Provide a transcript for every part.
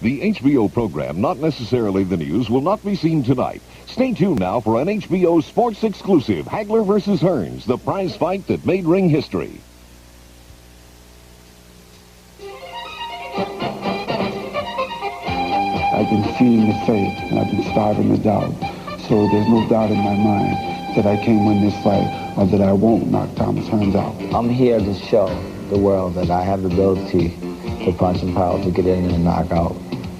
The HBO program, not necessarily the news, will not be seen tonight. Stay tuned now for an HBO sports exclusive, Hagler versus Hearns, the prize fight that made ring history. I've been feeding the faith, and I've been starving the doubt. So there's no doubt in my mind that I can win this fight, or that I won't knock Thomas Hearns out. I'm here to show the world that I have the ability to punch and power to get in and knock out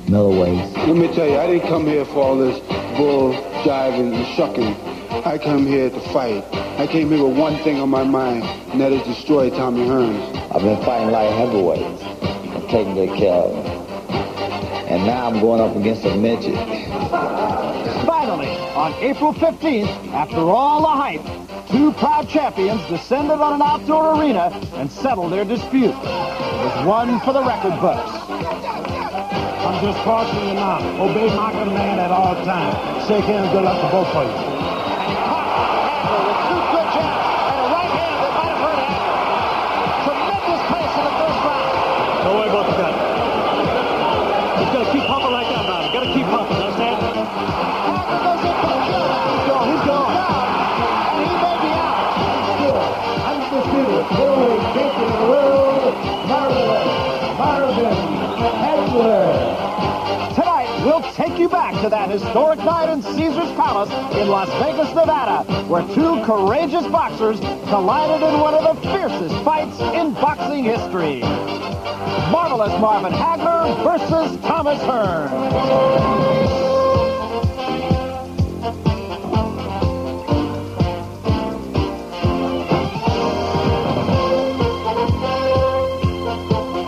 middleweights. Let me tell you, I didn't come here for all this bull, jiving, and shucking. I come here to fight. I came here with one thing on my mind, and that is destroy Tommy Hearns. I've been fighting light heavyweights and taking good care of them. And now I'm going up against a midget. Finally, on April 15th, after all the hype, two proud champions descended on an outdoor arena and settled their dispute. It was one for the record books. I'm just cautioning you now. Obey my command at all times. Shake hands, good luck to both of you. Hagler with two good jabs and a right hand that might have hurt Hagler. Tremendous pace in the first round. Don't worry about the gun. He's got to keep pumping like that, man. Got to keep pumping, understand? Hagler goes in for the kill now. He's going. And he may be out. Still, undisputed, middleweight champion of the world, Marvin, Hagler. Tonight, we'll take you back to that historic night in Caesar's Palace in Las Vegas, Nevada, where two courageous boxers collided in one of the fiercest fights in boxing history. Marvelous Marvin Hagler versus Thomas Hearns.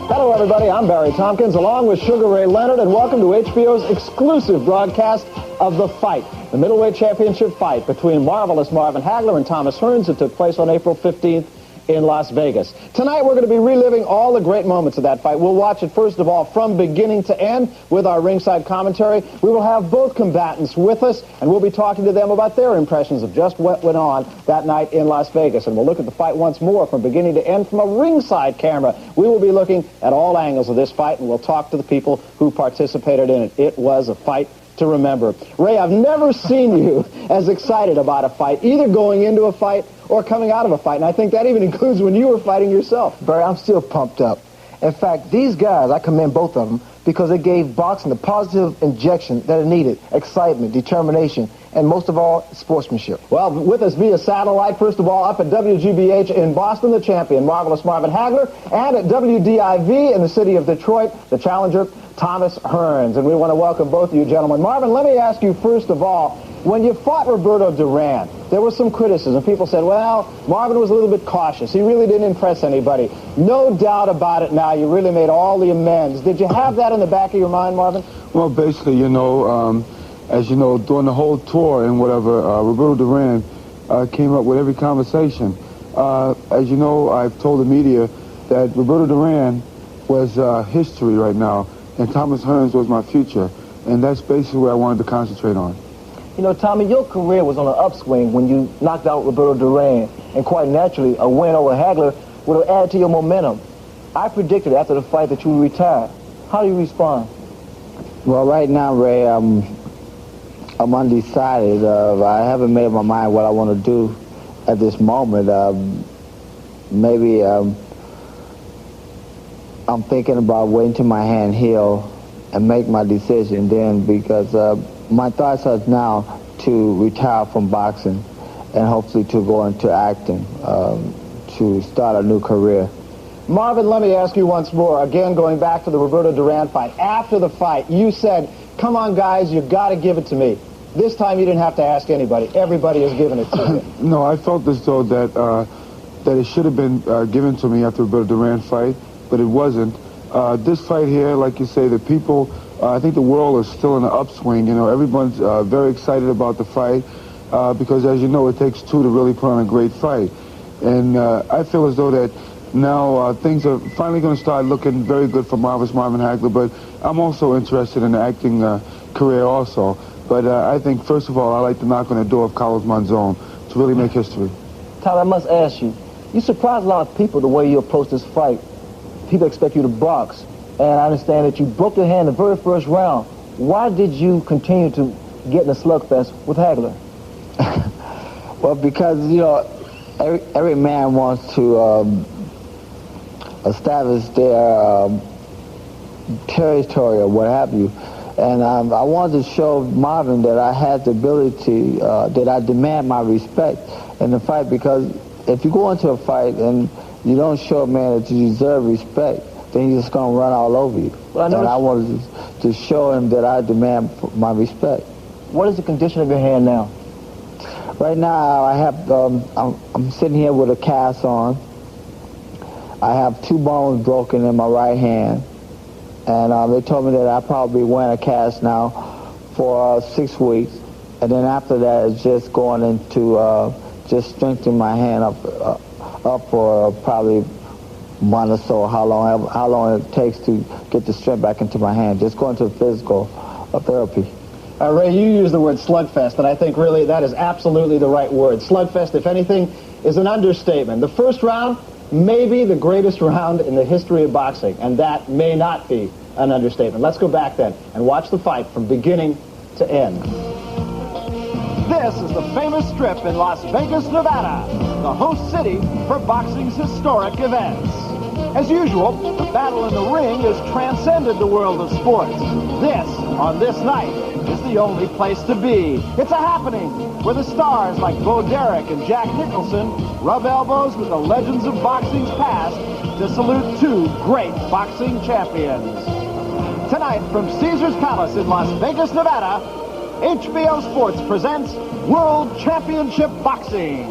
Hello, everybody. I'm Barry Tompkins, along with Sugar Ray Leonard, and welcome to HBO's exclusive broadcast of The Fight, the middleweight championship fight between marvelous Marvin Hagler and Thomas Hearns that took place on April 15th in Las Vegas. Tonight, we're going to be reliving all the great moments of that fight. We'll watch it, first of all, from beginning to end with our ringside commentary. We will have both combatants with us, and we'll be talking to them about their impressions of just what went on that night in Las Vegas. And we'll look at the fight once more from beginning to end from a ringside camera. We will be looking at all angles of this fight, and we'll talk to the people who participated in it. It was a fight to remember. Ray, I've never seen you as excited about a fight, either going into a fight or coming out of a fight. And I think that even includes when you were fighting yourself. Barry, I'm still pumped up. In fact, these guys, I commend both of them because they gave boxing the positive injection that it needed. Excitement, determination, and most of all, sportsmanship. Well, with us via satellite, first of all, up at WGBH in Boston, the champion, marvelous Marvin Hagler, and at WDIV in the city of Detroit, the challenger, Thomas Hearns. And we want to welcome both of you gentlemen. Marvin, let me ask you first of all, when you fought Roberto Durán, there was some criticism. People said, well, Marvin was a little bit cautious. He really didn't impress anybody. No doubt about it now, you really made all the amends. Did you have that in the back of your mind, Marvin? Well, basically, you know, as you know, during the whole tour and whatever, Roberto Durán came up with every conversation. As you know, I've told the media that Roberto Durán was history right now, and Thomas Hearns was my future, and that's basically what I wanted to concentrate on. You know, Tommy, your career was on an upswing when you knocked out Roberto Durán, and quite naturally, a win over Hagler would have added to your momentum. I predicted after the fight that you would retire. How do you respond? Well, right now, Ray, I'm undecided. I haven't made up my mind what I want to do at this moment. Maybe I'm thinking about waiting till my hand heal and make my decision then, because my thoughts are now to retire from boxing and hopefully to go into acting, to start a new career. Marvin, let me ask you once more, again going back to the Roberto Durán fight. After the fight, you said, come on guys, you've got to give it to me. This time you didn't have to ask anybody. Everybody has given it to you. No, I felt as though that it should have been given to me after the Roberto Durán fight, but it wasn't. This fight here, like you say, the people, I think the world is still in an upswing. You know, everyone's very excited about the fight because, as you know, it takes two to really put on a great fight. And I feel as though that now things are finally going to start looking very good for Marvin Hagler, but I'm also interested in the acting career also. But I think, first of all, I like to knock on the door of Carlos Monzon to really make history. Tom, I must ask you, you surprised a lot of people the way you approached this fight. People expect you to box. and I understand that you broke your hand the very first round. Why did you continue to get in a slugfest with Hagler? Well, because, you know, every man wants to establish their territory or what have you. And I wanted to show Marvin that I had the ability, that I demand my respect in the fight, because if you go into a fight and you don't show a man that you deserve respect, then he's just going to run all over you. Well, and I wanted to show him that I demand my respect. What is the condition of your hand now? Right now, I have, I'm sitting here with a cast on. I have 2 bones broken in my right hand. And they told me that I probably wear a cast now for 6 weeks. And then after that, it's just going into just strengthening my hand up for probably 1 or so, how long it takes to get the strength back into my hand. Just going to physical therapy. Ray, you use the word slugfest, and I think really that is absolutely the right word. Slugfest, if anything, is an understatement. The first round may be the greatest round in the history of boxing, and that may not be an understatement. Let's go back then and watch the fight from beginning to end. This is the famous strip in Las Vegas, Nevada, the host city for boxing's historic events. As usual, the battle in the ring has transcended the world of sports. This, on this night, is the only place to be. It's a happening where the stars like Bo Derek and Jack Nicholson rub elbows with the legends of boxing's past to salute 2 great boxing champions. Tonight, from Caesar's Palace in Las Vegas, Nevada, HBO Sports presents World Championship Boxing.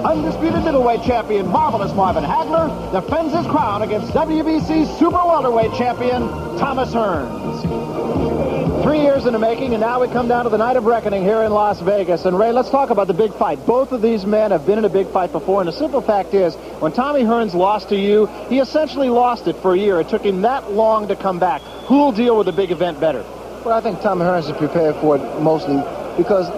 Undisputed middleweight champion Marvelous Marvin Hagler defends his crown against WBC super welterweight champion Tomas Gerns. 3 years in the making, and now we come down to the night of reckoning here in Las Vegas. And Ray, let's talk about the big fight. Both of these men have been in a big fight before, and the simple fact is, when Tommy Hearns lost to you, he essentially lost it for a year. It took him that long to come back. Who will deal with the big event better? Well, I think Tommy Hearns is prepared for it mostly because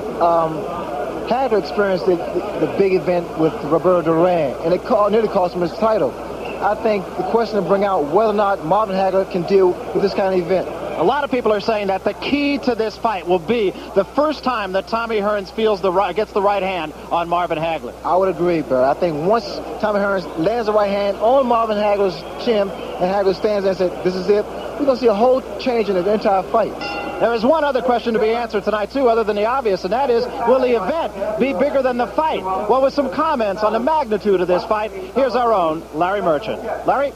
Hagler experienced the big event with Roberto Durán, and it nearly cost him his title. I think the question to bring out whether or not Marvin Hagler can deal with this kind of event. A lot of people are saying that the key to this fight will be the first time that Tommy Hearns gets the right hand on Marvin Hagler. I would agree, Barry. I think once Tommy Hearns lands the right hand on Marvin Hagler's chin and Hagler stands there and says, this is it, we're going to see a whole change in the entire fight. There is one other question to be answered tonight, too, other than the obvious, and that is, will the event be bigger than the fight? Well, with some comments on the magnitude of this fight, here's our own Larry Merchant. Larry?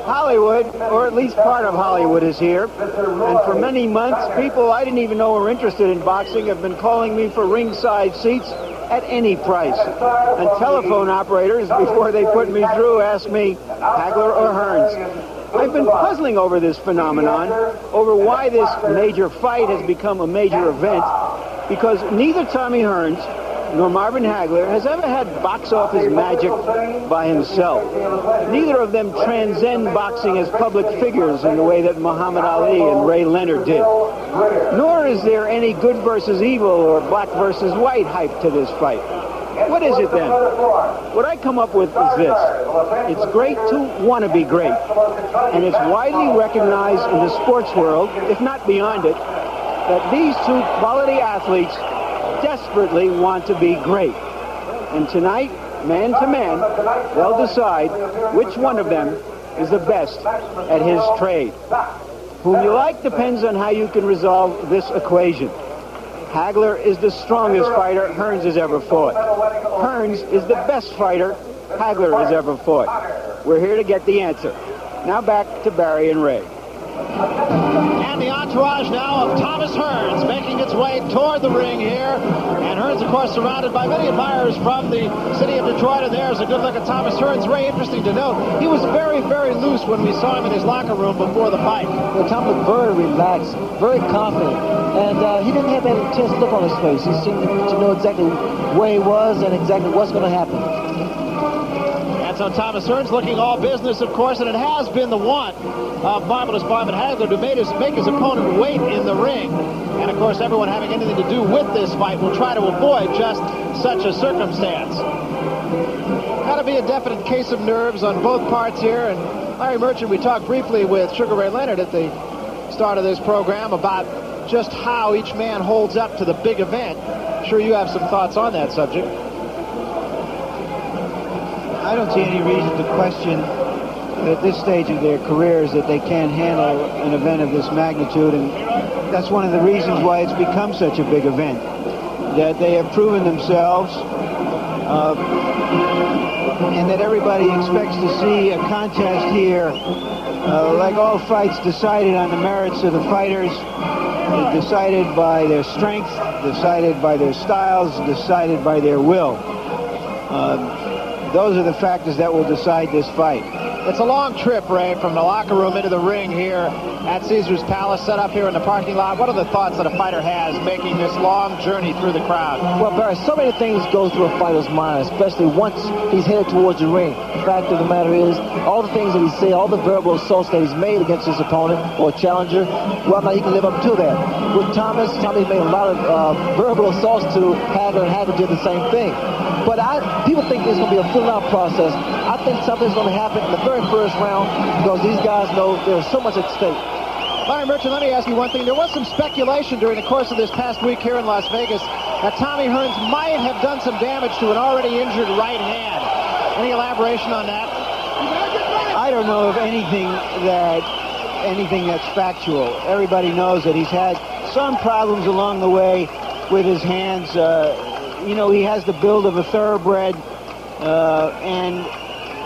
Hollywood, or at least part of Hollywood, is here. And for many months, people I didn't even know were interested in boxing have been calling me for ringside seats at any price. And telephone operators, before they put me through, asked me, Hagler or Hearns? I've been puzzling over this phenomenon, over why this major fight has become a major event, because neither Tommy Hearns nor Marvin Hagler has ever had box office magic by himself. Neither of them transcend boxing as public figures in the way that Muhammad Ali and Ray Leonard did. Nor is there any good versus evil or black versus white hype to this fight. What is it then? What I come up with is this. It's great to want to be great. And it's widely recognized in the sports world, if not beyond it, that these 2 quality athletes desperately want to be great. And tonight, man to man, they'll decide which one of them is the best at his trade. Whom you like depends on how you can resolve this equation. Hagler is the strongest fighter Hearns has ever fought. Hearns is the best fighter Hagler has ever fought. We're here to get the answer. Now back to Barry and Ray. And the entourage now of Tomas Gerns making its way toward the ring here. And Hearns, of course, surrounded by many admirers from the city of Detroit. And there's a good look at Tomas Gerns. Very interesting to note. He was very, very loose when we saw him in his locker room before the fight. Well, Tom looked very relaxed, very confident. And he didn't have that intense look on his face. He seemed to know exactly where he was and exactly what's going to happen. And so Tomas Gerns looking all business, of course, and it has been the want of Marvelous Marvin Hagler to make his opponent wait in the ring. And, of course, everyone having anything to do with this fight will try to avoid just such a circumstance. Got to be a definite case of nerves on both parts here, and Larry Merchant, we talked briefly with Sugar Ray Leonard at the start of this program about just how each man holds up to the big event. I'm sure you have some thoughts on that subject. I don't see any reason to question at this stage of their careers that they can't handle an event of this magnitude, and that's one of the reasons why it's become such a big event, that they have proven themselves, and that everybody expects to see a contest here, like all fights, decided on the merits of the fighters, decided by their strength, decided by their styles, decided by their will. Those are the factors that will decide this fight. It's a long trip, Ray, from the locker room into the ring here at Caesar's Palace, set up here in the parking lot. What are the thoughts that a fighter has making this long journey through the crowd? Well, Barry, so many things go through a fighter's mind, especially once he's headed towards the ring. The fact of the matter is, all the things that he said, all the verbal assaults that he's made against his opponent or challenger, well, now he can live up to that. With Tommy made a lot of verbal assaults to Hagler, and Hagler did the same thing. But people think it's going to be a fill-out process. I think something's going to happen in the very first round because these guys know there's so much at stake. Larry Merchant, let me ask you one thing. There was some speculation during the course of this past week here in Las Vegas that Tommy Hearns might have done some damage to an already injured right hand. Any elaboration on that? I don't know of anything that's factual. Everybody knows that he's had some problems along the way with his hands. You know, he has the build of a thoroughbred, and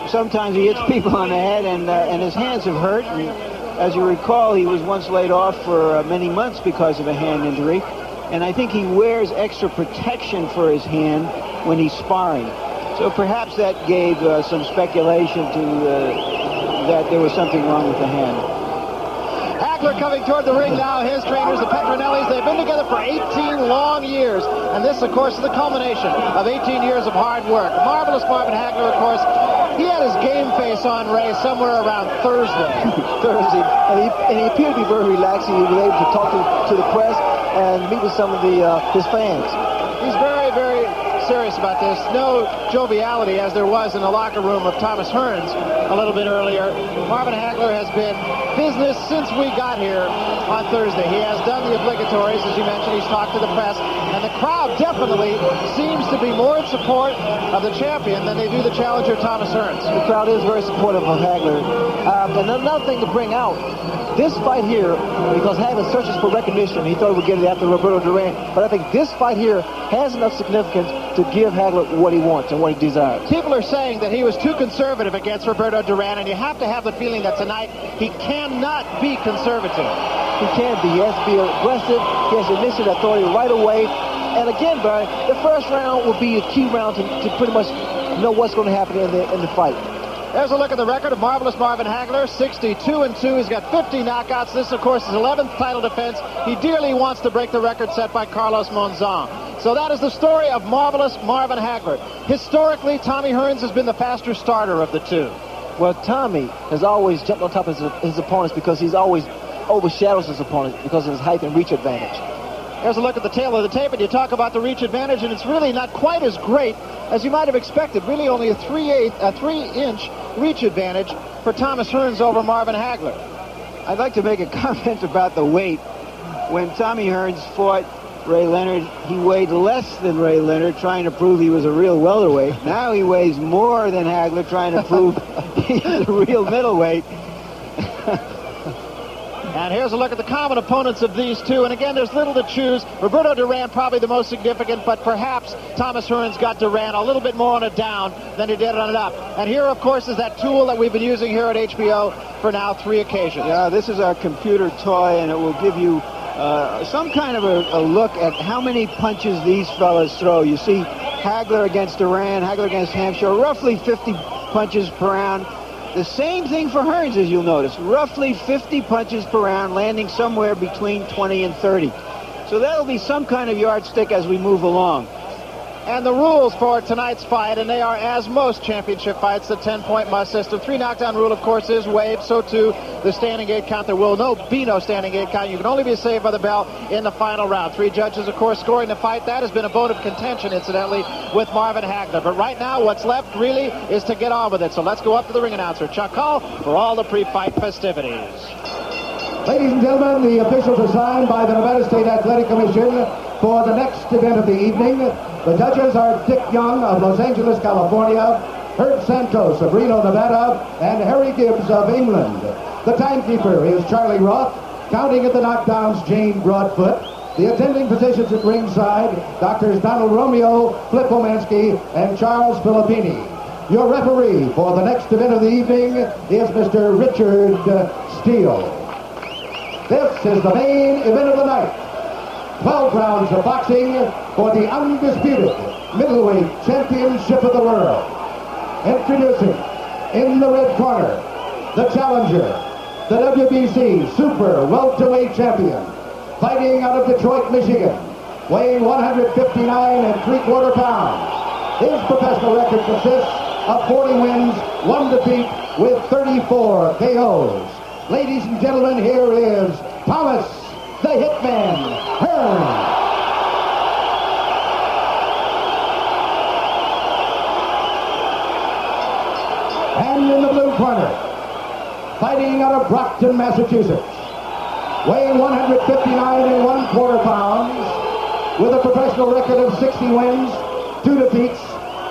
sometimes he hits people on the head, and his hands have hurt. And as you recall, he was once laid off for many months because of a hand injury, and I think he wears extra protection for his hand when he's sparring. So perhaps that gave some speculation that there was something wrong with the hand. Hagler coming toward the ring now. His trainers, the Petronellis, they've been together for 18 long years. And this, of course, is the culmination of 18 years of hard work. Marvelous Marvin Hagler, of course, he had his game face on, Ray, somewhere around Thursday. And he appeared to be very relaxed. He was able to talk to the press and meet with some of his fans. He's very, very serious about this. No joviality as there was in the locker room of Thomas Hearns a little bit earlier. Marvin Hagler has been business since we got here on Thursday. He has done the obligatories, as you mentioned. He's talked to the press, and the crowd definitely seems to be more in support of the champion than they do the challenger, Thomas Hearns. The crowd is very supportive of Hagler. And another thing to bring out, this fight here, because Hagler searches for recognition, he thought he would get it after Roberto Durán, but I think this fight here has enough significance to give Hagler what he wants and what he desires. People are saying that he was too conservative against Roberto Durán, and you have to have the feeling that tonight he cannot be conservative. He can't be. He has to be aggressive. He has to initiate authority right away. And again, Barry, the first round will be a key round to pretty much know what's going to happen in the fight. There's a look at the record of Marvelous Marvin Hagler, 62-2. He's got 50 knockouts. This, of course, is his 11th title defense. He dearly wants to break the record set by Carlos Monzon. So that is the story of Marvelous Marvin Hagler. Historically, Tommy Hearns has been the faster starter of the two. Well, Tommy has always jumped on top of his opponents because he's always overshadows his opponent because of his height and reach advantage. There's a look at the tail of the tape, and you talk about the reach advantage, and it's really not quite as great as you might have expected. Really only a 3-inch reach advantage for Thomas Hearns over Marvin Hagler. I'd like to make a comment about the weight. When Tommy Hearns fought Ray Leonard, he weighed less than Ray Leonard, trying to prove he was a real welterweight. Now he weighs more than Hagler, trying to prove he's a real middleweight. And here's a look at the common opponents of these two. And again, there's little to choose. Roberto Durán probably the most significant, but perhaps Thomas Hearns got Durán a little bit more on a down than he did on an up. And here, of course, is that tool that we've been using here at HBO for now 3 occasions. Yeah, this is our computer toy, and it will give you some kind of a look at how many punches these fellas throw. You see Hagler against Durán, Hagler against Hampshire, roughly 50 punches per round. The same thing for Hearns, as you'll notice. Roughly 50 punches per round, landing somewhere between 20 and 30. So that'll be some kind of yardstick as we move along. And the rules for tonight's fight, and they are as most championship fights, the 10-point must system. 3 knockdown rule, of course, is waived. So too the standing 8 count. There will be no standing 8 count. You can only be saved by the bell in the final round. 3 judges, of course, scoring the fight. That has been a bone of contention, incidentally, with Marvin Hagler. But right now, what's left really is to get on with it. So let's go up to the ring announcer, Chuck Hall, for all the pre-fight festivities. Ladies and gentlemen, the officials assigned by the Nevada State Athletic Commission for the next event of the evening. The judges are Dick Young of Los Angeles, California, Herb Santos of Reno, Nevada, and Harry Gibbs of England. The timekeeper is Charlie Roth. Counting at the knockdowns, Jane Broadfoot. The attending physicians at ringside, Doctors Donald Romeo, Flip Omansky, and Charles Filippini. Your referee for the next event of the evening is Mr. Richard Steele. This is the main event of the night. 12 rounds of boxing for the undisputed middleweight championship of the world. Introducing, in the red corner, the challenger, the WBC Super Welterweight Champion, fighting out of Detroit, Michigan, weighing 159 3/4 pounds. His professional record consists of 40 wins, 1 defeat, with 34 KOs. Ladies and gentlemen, here is Thomas the Hitman Hearns. And in the blue corner, fighting out of Brockton, Massachusetts, weighing 159 1/4 pounds, with a professional record of 60 wins, 2 defeats,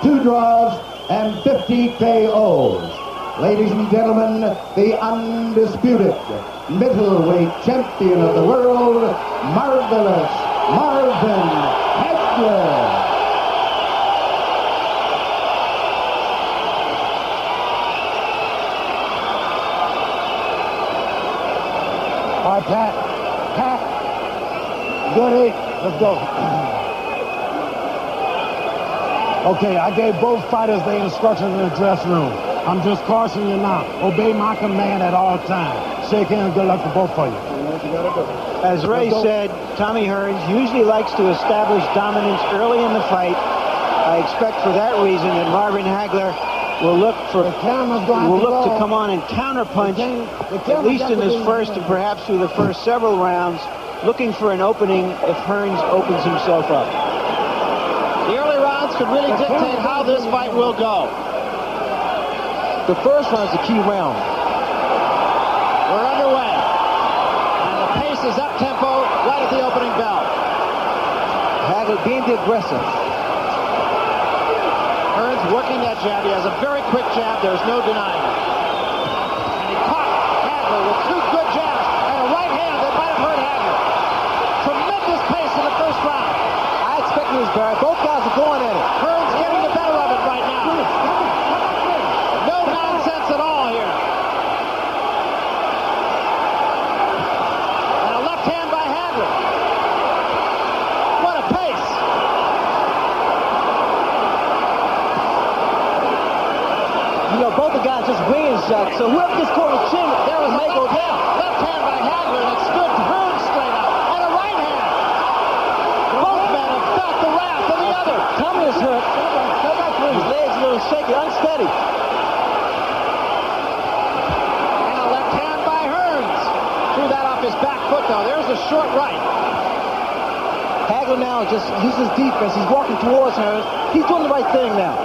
2 draws, and 50 KOs. Ladies and gentlemen, the undisputed middleweight champion of the world, Marvelous Marvin Hagler. All right, Pat, Goody, let's go. Okay, I gave both fighters the instructions in the dressing room. I'm just cautioning you now. Obey my command at all times. Shake hands, good luck to both of you. As Ray said, Tommy Hearns usually likes to establish dominance early in the fight. I expect for that reason that Marvin Hagler will look to come on and counterpunch, at least in this first and perhaps through the first several rounds, looking for an opening if Hearns opens himself up. The early rounds could really dictate how this fight will go. The first round is the key round. We're underway. And the pace is up-tempo right at the opening bell. Hagler being the aggressor. Hearns working that jab. He has a very quick jab. There's no denying it. And he caught Hagler with 2 good jabs and a right hand that might have hurt Hagler. Tremendous pace in the first round. I expect this, Barry. Both guys are going at it. Hearns getting the better of it right now. No nonsense at all here. And a left hand by Hagler. What a pace. You know, both the guys just winging shots, so whoever gets caught in the chin, There was a may go down. left hand by Hagler that stood Hearns straight up. And a right hand. Both men have felt the wrath of the other. Tommy is hurt. His legs a little shaky, unsteady. And a left hand by Hearns. Threw that off his back foot, though. There's a short right. Hagler now just uses defense. He's walking towards Hearns. He's doing the right thing now.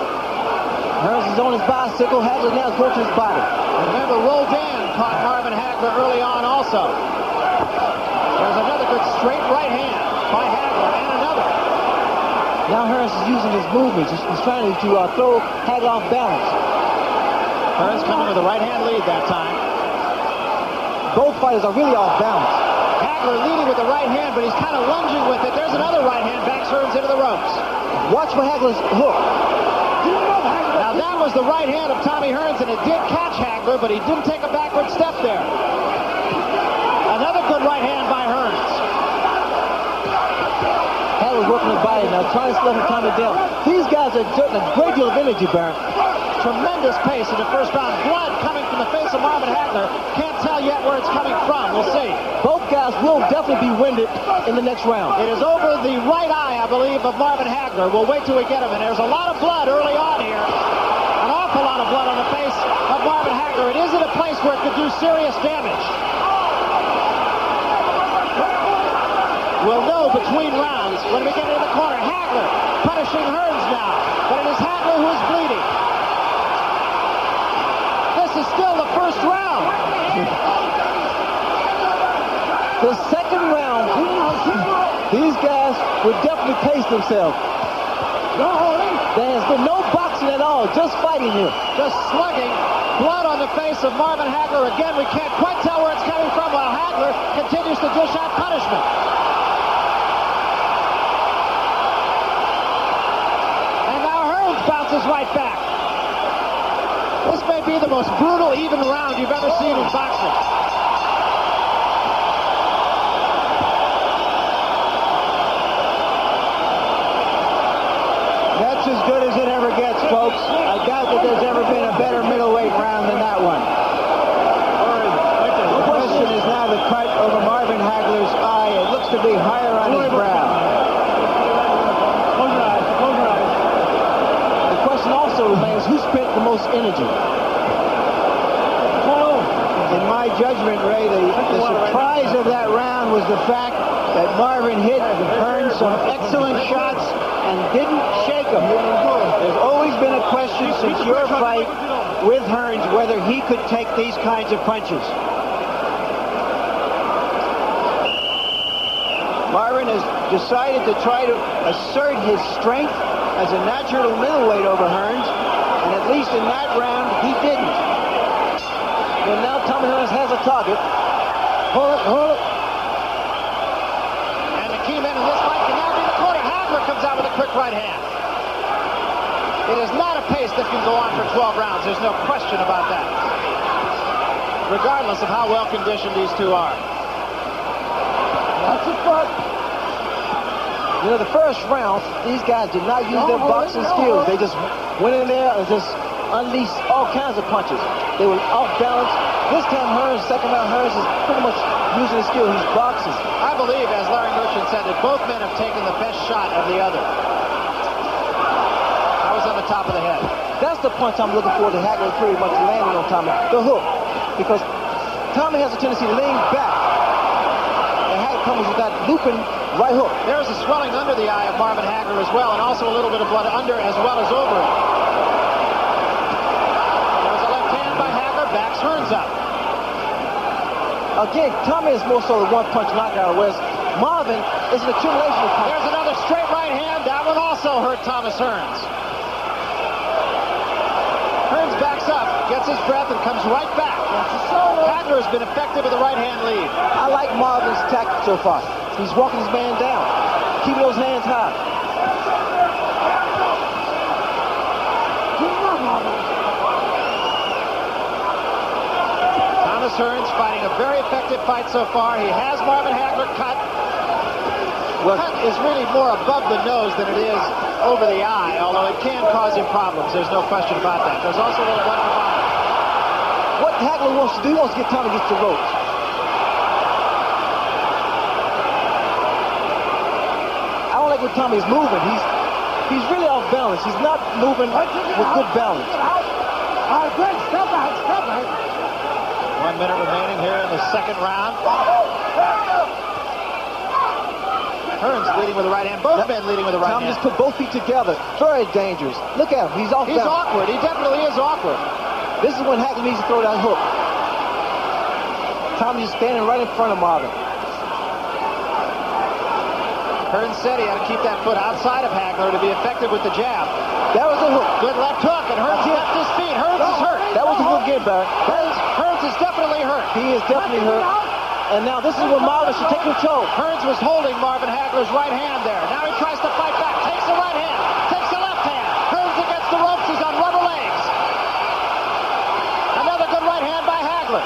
Hearns is on his bicycle. Hagler now is going to his body. Remember, Roldan caught Marvin Hagler early on also. There's another good straight right hand by Hagler, and another. Now Hearns is using his movements. He's trying to throw Hagler off balance. Hearns coming with a right hand lead that time. Both fighters are really off balance. Hagler leading with the right hand, but he's kind of lunging with it. There's another right hand, backs Hearns into the ropes. Watch for Hagler's hook. Now that was the right hand of Tommy Hearns, and it did catch Hagler, but he didn't take a backward step there. Another good right hand by Hearns. Hagler's working his body now, trying to slow Tommy down. These guys are exerting a great deal of energy, Baron. Tremendous pace in the first round. Blood coming from the face of Marvin Hagler. Can't tell yet where it's coming from. We'll see. Both guys will definitely be winded in the next round. It is over the right eye, I believe, of Marvin Hagler. We'll wait till we get him. And there's a lot of blood early on here. An awful lot of blood on the face of Marvin Hagler. It is in a place where it could do serious damage. We'll know between rounds when we get into the corner. Hagler punishing Hearns now. But it is Hagler who is bleeding. This is still the first round. The second round, these guys would definitely pace themselves. There has been no boxing at all, just fighting here. Just slugging. Blood on the face of Marvin Hagler. Again, we can't quite tell where it's coming from while Hagler continues to dish out punishment. And now Hearns bounces right back. This may be the most brutal, even round you've ever seen in boxing. That's as good as it ever gets, folks. I doubt that there's ever been a better middleweight round than that one. The question is now the cut over Marvin Hagler's eye. It looks to be higher on his brow. The question also remains, who spent the most energy? In my judgment, Ray, the surprise of that round was the fact that Marvin hit Hearns some excellent shots and didn't shake him. There's always been a question since your fight with Hearns whether he could take these kinds of punches. Marvin has decided to try to assert his strength as a natural middleweight over Hearns, and at least in that round, he didn't. And now Tommy Hearns has a target. Hold it. And the key man in this fight can now be the corner. Hagler comes out with a quick right hand. It is not a pace that can go on for 12 rounds. There's no question about that. Regardless of how well conditioned these two are. That's a fuck. You know, the first round, these guys did not use their boxing skills. They just went in there and just unleashed all kinds of punches. They were off balance. This time Hearns, second round, Hearns is pretty much using his skill. He's boxing. I believe, as Larry Merchant said, that both men have taken the best shot of the other. That was on the top of the head. That's the punch I'm looking for to Hagler pretty much landing on Tommy. The hook. Because Tommy has a tendency to lean back. And Hagler comes with that looping right hook. There's a swelling under the eye of Marvin Hagler as well, and also a little bit of blood under as well as over it. There's a left hand by Hagler, backs Hearns up. Again, Tommy is more so the one-punch knockout, whereas Marvin is an accumulation of punches. There's another straight right hand. That one also hurt Thomas Hearns. Hearns backs up, gets his breath, and comes right back. Hagler has been effective with the right-hand lead. I like Marvin's tactic so far. He's walking his man down, keeping those hands high. Thomas Hearns fighting a very effective fight so far. He has Marvin Hagler cut. Cut is really more above the nose than it is over the eye, although it can cause him problems. There's no question about that. There's also a little blood in the bottom. What Hagler wants to do, he wants to get Tommy against the ropes. I don't like when Tommy's moving. He's really off balance. He's not moving with good balance. Good. Step back. 1 minute remaining here in the second round. Hearns leading with the right hand. Both men leading with the right Tommy hand. just put both feet together. Very dangerous. Look at him. He's off balance. He's awkward. He definitely is awkward. This is when Hagler needs to throw that hook. Tommy's standing right in front of Marvin. Hearns said he had to keep that foot outside of Hagler to be effective with the jab. That was the hook. Good left hook, and Hearns left his feet. Hearns is hurt. That was a good game, Barry. Hearns is definitely hurt. He is definitely hurt. And now this is where Marvin should take control. Hearns was holding Marvin Hagler's right hand there. Now he tries to fight back. Takes the right hand. Takes the left hand. Hearns against the ropes. He's on rubber legs. Another good right hand by Hagler.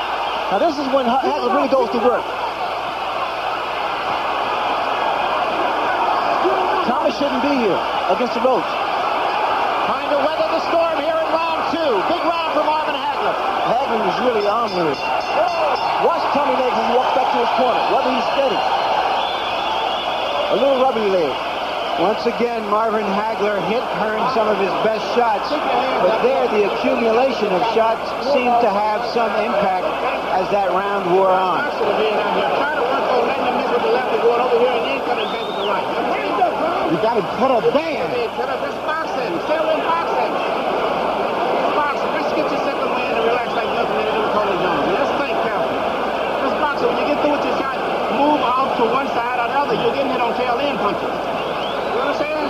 Now this is when Hagler really goes to work. Tommy shouldn't be here against the ropes. Trying to weather the storm here in round 2. Big round for Marvin Hagler. Hagler was really on with it. Watch Tommy legs as he walks back to his corner. Whether he's steady. A little rubbery leg. Once again, Marvin Hagler hit Hearns some of his best shots, but there the accumulation of shots seemed to have some impact as that round wore on. You got to cut a band. Just boxing. Settle in boxing. Boxing. Just get yourself a man and relax like nothing in the Colin Jones. Just think careful. Just boxing. When you get through with your shot, move off to one side or the other. You're getting hit on tail end punches. You understand?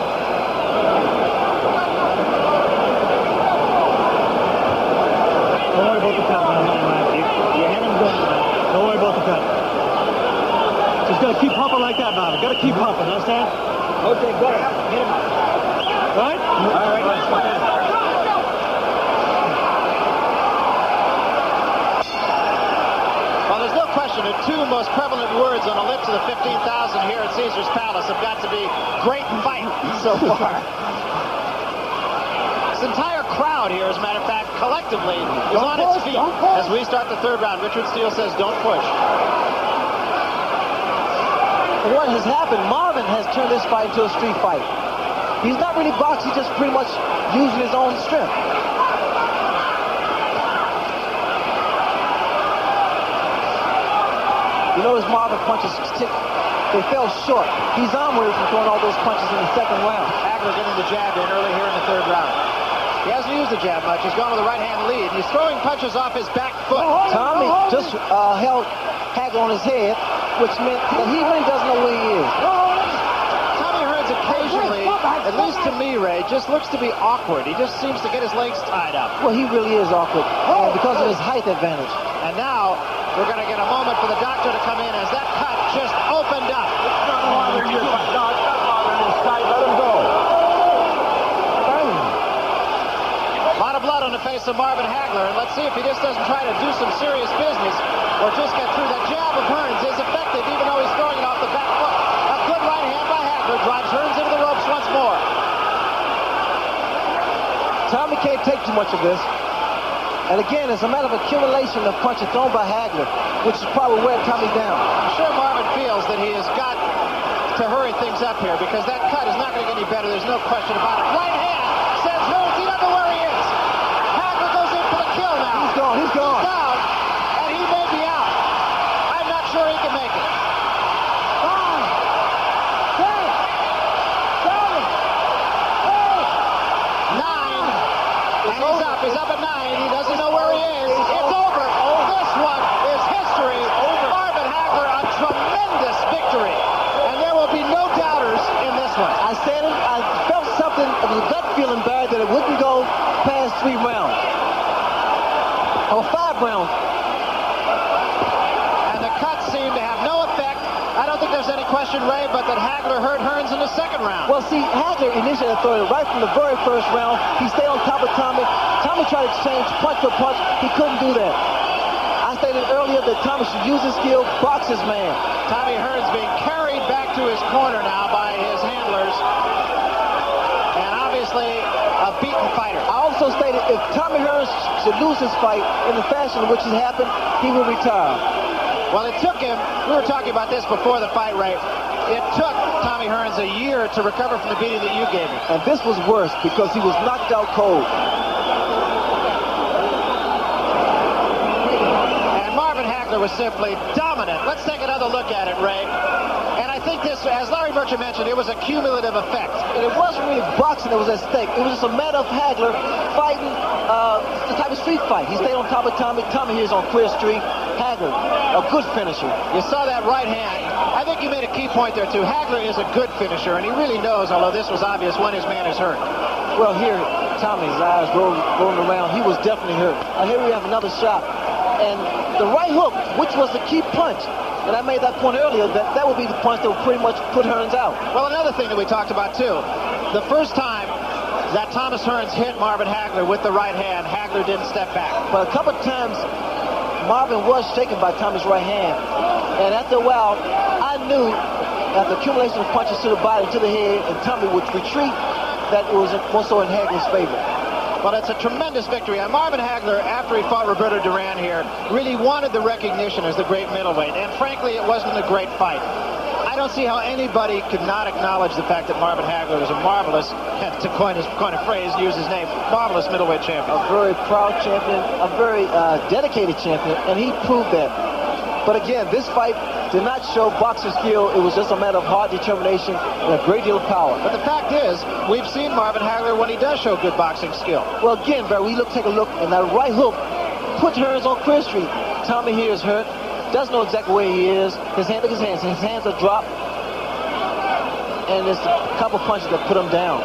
Don't worry about the cut, man. You had him going. Don't worry about the cut. Just got to keep pumping like that, Marvin. Got to keep pumping, understand? Okay, go ahead. Hit him out. Right? All right. Well, there's no question the two most prevalent words on the lips of the 15,000 here at Caesar's Palace have got to be great fight so far. This entire crowd here, as a matter of fact, collectively is on its feet as we start the third round. Richard Steele says, don't push. What has happened, Marvin has turned this fight into a street fight. He's not really boxing, he's just pretty much using his own strength. You notice Marvin punches, they fell short. He's on with it from throwing all those punches in the second round. Hagler getting the jab in early here in the third round. He hasn't used the jab much. He's gone with a right-hand lead. He's throwing punches off his back foot. Tommy just held Hagler on his head, which meant that he really doesn't know where he is. Tommy Hearns occasionally, at least to me, Ray, just looks to be awkward. He just seems to get his legs tied up. Well, he really is awkward because of his height advantage. And now we're going to get a moment for the doctor to come in as that cut just opened up. Let him go. A lot of blood on the face of Marvin Hagler, and let's see if he just doesn't try to do some serious business or just get through. That jab of Hearns is effective, even though he's throwing it off the back foot. A good right hand by Hagler drives Hearns into the ropes once more. Tommy can't take too much of this. And again, it's a matter of accumulation of punches thrown by Hagler, which is probably wearing Tommy down. I'm sure Marvin feels that he has got to hurry things up here because that cut is not going to get any better. There's no question about it. Right hand says Hearns. He doesn't know where he is. Hagler goes in for the kill now. He's gone. He's gone. He's down, and he may be out. I'm not sure he can make it. 9. And he's up. He's up at 9. He doesn't know where he is. It's over. This one is history. Marvin Hagler, a tremendous victory. And there will be no doubters in this one. I said it. I felt something of a gut feeling bad that it wouldn't go past 3 rounds. Or 5 rounds. And the cuts seem to have no effect. I don't think there's any question, Ray, but that Hagler hurt Hearns in the second round. Well, see, Hagler initially authority right from the very first round. He stayed on top of Tommy. Tommy tried to exchange punch for punch. He couldn't do that. I stated earlier that Tommy should use his skill, box his man. Tommy Hearns being carried back to his corner now by his handlers. And obviously a beaten fighter. I also stated if Tommy Hearns should lose his fight in the fashion in which it happened, he will retire. Well, it took him, we were talking about this before the fight, Ray. It took Tommy Hearns a year to recover from the beating that you gave him. And this was worse because he was knocked out cold. And Marvin Hagler was simply dominant. Let's take another look at it, Ray. And I think this, as Larry Merchant mentioned, it was a cumulative effect. And it wasn't really boxing that was at stake. It was just a matter of Hagler fighting the type of street fight. He stayed on top of Tommy. Tommy here is on Queer Street. Hagler, a good finisher. You saw that right hand. I think you made a key point there, too. Hagler is a good finisher, and he really knows, although this was obvious, when his man is hurt. Well, here, Tommy's eyes rolling around. He was definitely hurt. Here we have another shot. And the right hook, which was the key punch, and I made that point earlier, that would be the punch that would pretty much put Hearns out. Well, another thing that we talked about, too, the first time that Thomas Hearns hit Marvin Hagler with the right hand, Hagler didn't step back. But a couple of times, Marvin was shaken by Tommy's right hand. And after a while, I knew after accumulation of punches to the body, to the head, and Tommy would retreat, that it was more so in Hagler's favor. Well, it's a tremendous victory. And Marvin Hagler, after he fought Roberto Durán here, really wanted the recognition as the great middleweight. And frankly, it wasn't a great fight. I don't see how anybody could not acknowledge the fact that Marvin Hagler is a marvelous, to coin a phrase, use his name, marvelous middleweight champion. A very proud champion, a very dedicated champion, and he proved that. But again, this fight did not show boxing skill. It was just a matter of hard determination and a great deal of power. But the fact is, we've seen Marvin Hagler when he does show good boxing skill. Well, again, Barry, we take a look, and that right hook put Hearns on Chris Street. Tommy here is hurt. Doesn't know exactly where he is. His hands are dropped. And there's a couple punches that put him down.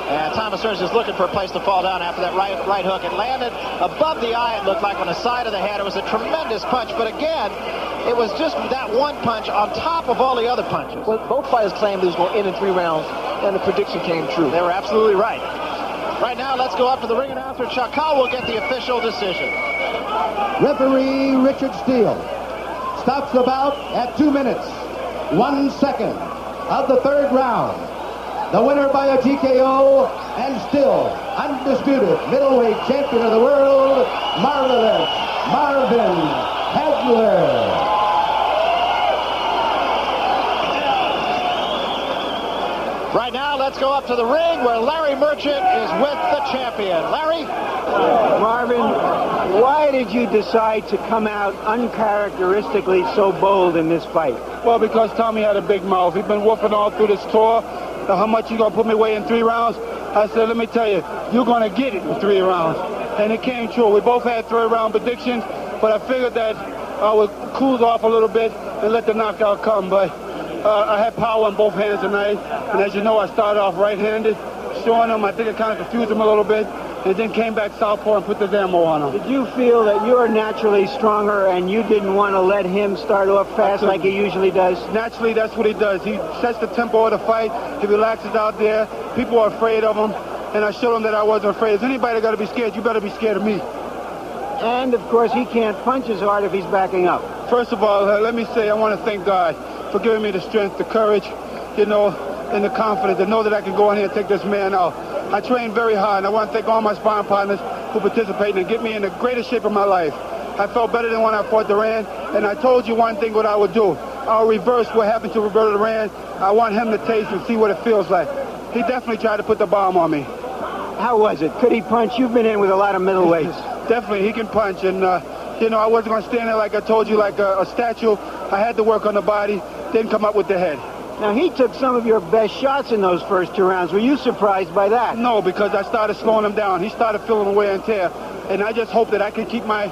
And Thomas Hearns is looking for a place to fall down after that right hook. It landed above the eye, it looked like, on the side of the head. It was a tremendous punch, but again, it was just that one punch on top of all the other punches. Well, both fighters claimed it was going to end in 3 rounds, and the prediction came true. They were absolutely right. Right now, let's go up to the ring announcer. Chakal will get the official decision. Referee Richard Steele stops the bout at 2 minutes, 1 second of the 3rd round. The winner by a TKO and still undisputed middleweight champion of the world, marvelous Marvin Hagler. Right now, let's go up to the ring where Larry Merchant is with the champion. Larry? Marvin, why did you decide to come out uncharacteristically so bold in this fight? Well, because Tommy had a big mouth. He's been whooping all through this tour. How much you gonna put me away in 3 rounds? I said, let me tell you, you're gonna get it in 3 rounds. And it came true. We both had 3rd round predictions, but I figured that I would cool off a little bit and let the knockout come. But I had power in both hands tonight. And as you know, I started off right-handed, showing him. I think it kind of confused him a little bit. And then came back southpaw and put the ammo on him. Did you feel that you're naturally stronger and you didn't want to let him start off fast like he usually does? Naturally, that's what he does. He sets the tempo of the fight. He relaxes out there. People are afraid of him. And I showed him that I wasn't afraid. If anybody got to be scared, you better be scared of me. And, of course, he can't punch as hard if he's backing up. First of all, let me say I want to thank God for giving me the strength, the courage, you know, and the confidence to know that I can go in here and take this man out. I trained very hard, and I want to thank all my sparring partners who participated and get me in the greatest shape of my life. I felt better than when I fought Durán, and I told you one thing what I would do. I'll reverse what happened to Roberto Durán. I want him to taste and see what it feels like. He definitely tried to put the bomb on me. How was it? Could he punch? You've been in with a lot of middleweights. Definitely, he can punch, and, you know, I wasn't going to stand there like I told you, like a statue. I had to work on the body, didn't come up with the head. Now, he took some of your best shots in those first 2 rounds. Were you surprised by that? No, because I started slowing him down. He started feeling the wear and tear. And I just hope that I can keep my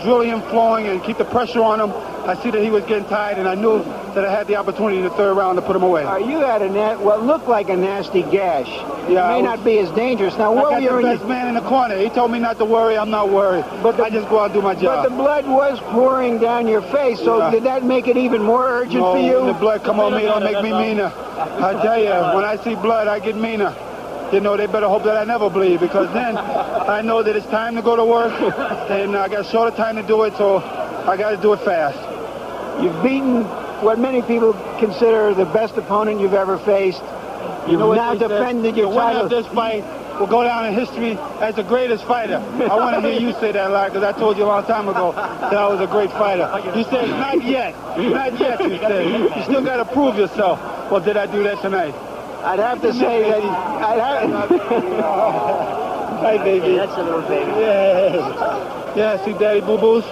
drilling flowing and keep the pressure on him. I see that he was getting tired, and I knew that I had the opportunity in the 3rd round to put him away. You had what looked like a nasty gash. Yeah, it may not be as dangerous. Now, what I got the best man in the corner. He told me not to worry. I'm not worried. But I just go out and do my job. But the blood was pouring down your face, so did that make it even more urgent for you? The blood come on me, don't make me meaner. I tell you, when I see blood, I get meaner. You know, they better hope that I never bleed, because then I know that it's time to go to work, and I got shorter time to do it, so I got to do it fast. You've beaten what many people consider the best opponent you've ever faced. You've now defended your title. The winner of this fight will go down in history as the greatest fighter. I want to hear you say that, Larry, because I told you a long time ago that I was a great fighter. You said, not yet. Not yet, you said. You still got to prove yourself. Well, did I do that tonight? I'd have to say that Hi, baby. That's a little baby. Yeah. Yeah, see Daddy Boo-Boos?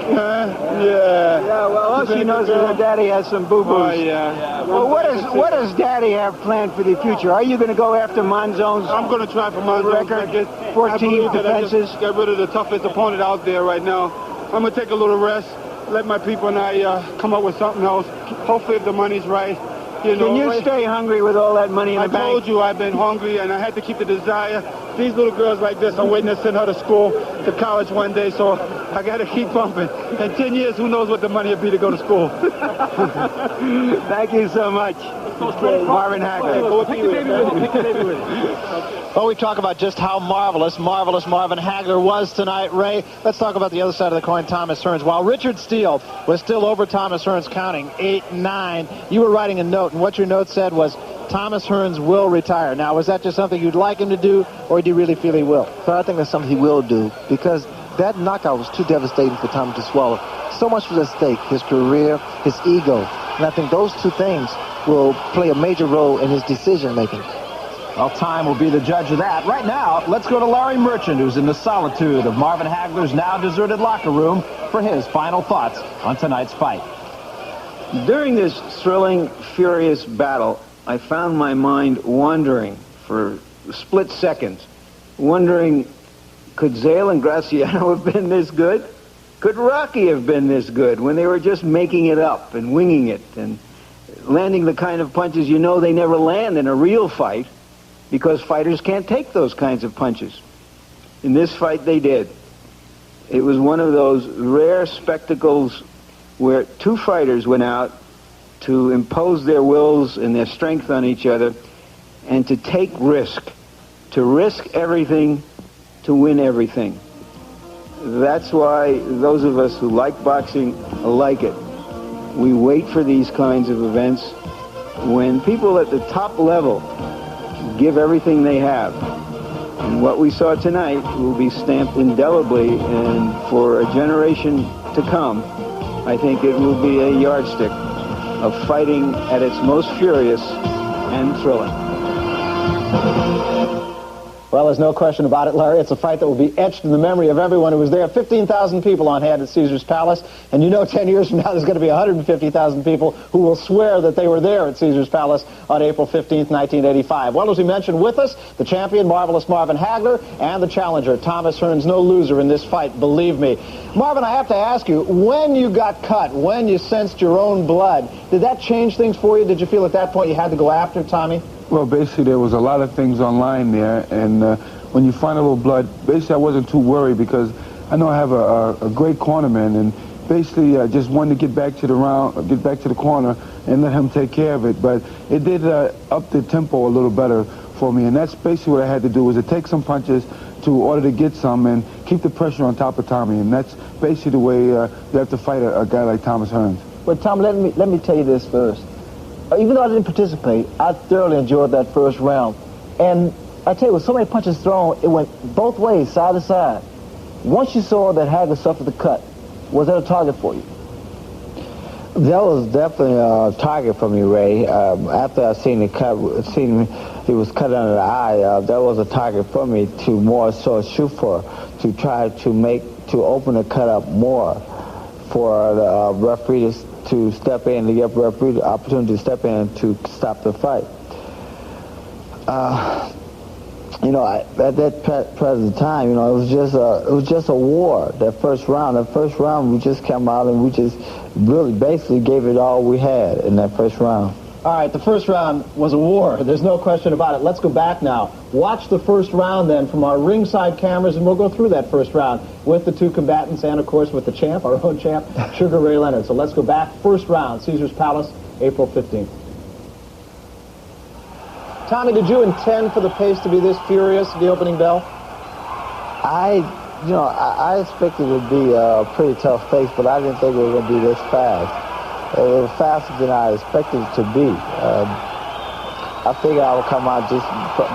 Yeah. Yeah, well, all she knows is her daddy has some boo-boos. Oh, yeah. Well, what does Daddy have planned for the future? Are you going to go after Monzone's I'm going to try for Monzone's record? 14 defenses? I get rid of the toughest opponent out there right now. I'm going to take a little rest, let my people and I come up with something else. Hopefully, if the money's right. You know, can you stay hungry with all that money in the bank? I told you I've been hungry, and I had to keep the desire. These little girls like this, I'm waiting to send her to school, to college one day, so I got to keep pumping. In 10 years, who knows what the money will be to go to school. Thank you so much, Marvin Hagler. Well, we talk about just how marvelous Marvin Hagler was tonight, Ray. Let's talk about the other side of the coin, Thomas Hearns. While Richard Steele was still over Thomas Hearns counting 8-9, you were writing a note, and what your note said was, Thomas Hearns will retire. Now, is that just something you'd like him to do, or do you really feel he will? But I think that's something he will do, because that knockout was too devastating for Thomas to swallow. So much was at stake, his career, his ego. And I think those two things will play a major role in his decision-making. Well, time will be the judge of that. Right now, let's go to Larry Merchant, who's in the solitude of Marvin Hagler's now deserted locker room, for his final thoughts on tonight's fight. During this thrilling, furious battle, I found my mind wandering for split seconds, wondering, could Zale and Graciano have been this good? Could Rocky have been this good when they were just making it up and winging it and landing the kind of punches you know they never land in a real fight, because fighters can't take those kinds of punches? In this fight, they did. It was one of those rare spectacles where two fighters went out to impose their wills and their strength on each other and to take risk, to risk everything, to win everything. That's why those of us who like boxing like it. We wait for these kinds of events when people at the top level give everything they have. And what we saw tonight will be stamped indelibly, and for a generation to come, I think it will be a yardstick of fighting at its most furious and thrilling. Well, there's no question about it, Larry. It's a fight that will be etched in the memory of everyone who was there. 15,000 people on hand at Caesars Palace. And you know 10 years from now there's going to be 150,000 people who will swear that they were there at Caesars Palace on April 15th, 1985. Well, as we mentioned, with us, the champion, Marvelous Marvin Hagler, and the challenger, Thomas Hearns. No loser in this fight, believe me. Marvin, I have to ask you, when you got cut, when you sensed your own blood, did that change things for you? Did you feel at that point you had to go after Tommy? Well, basically, there was a lot of things online there, and when you find a little blood, basically, I wasn't too worried because I know I have a great cornerman, and basically, I just wanted to get back to the corner, and let him take care of it. But it did up the tempo a little better for me, and that's basically what I had to do, was to take some punches to order to get some and keep the pressure on top of Tommy, and that's basically the way you have to fight a guy like Thomas Hearns. But Tom, let me tell you this first. Even though I didn't participate, I thoroughly enjoyed that first round. And I tell you, with so many punches thrown, it went both ways, side to side. Once you saw that Hagler suffered the cut, was that a target for you? That was definitely a target for me, Ray. After I seen he was cut under the eye, that was a target for me to more so shoot for, to try to open the cut up more for the referee to step in, to give referee the opportunity to step in to stop the fight. You know, at that present time, you know, it was just a war. That first round, we just came out and we just really basically gave it all we had in that first round. All right, the first round was a war. There's no question about it. Let's go back now. Watch the first round then from our ringside cameras, and we'll go through that first round with the two combatants and, of course, with the champ, our own champ, Sugar Ray Leonard. So let's go back. First round, Caesars Palace, April 15th. Tommy, did you intend for the pace to be this furious at the opening bell? I expected it to be a pretty tough pace, but I didn't think it was going to be this fast. It was faster than I expected it to be. I figured I would come out just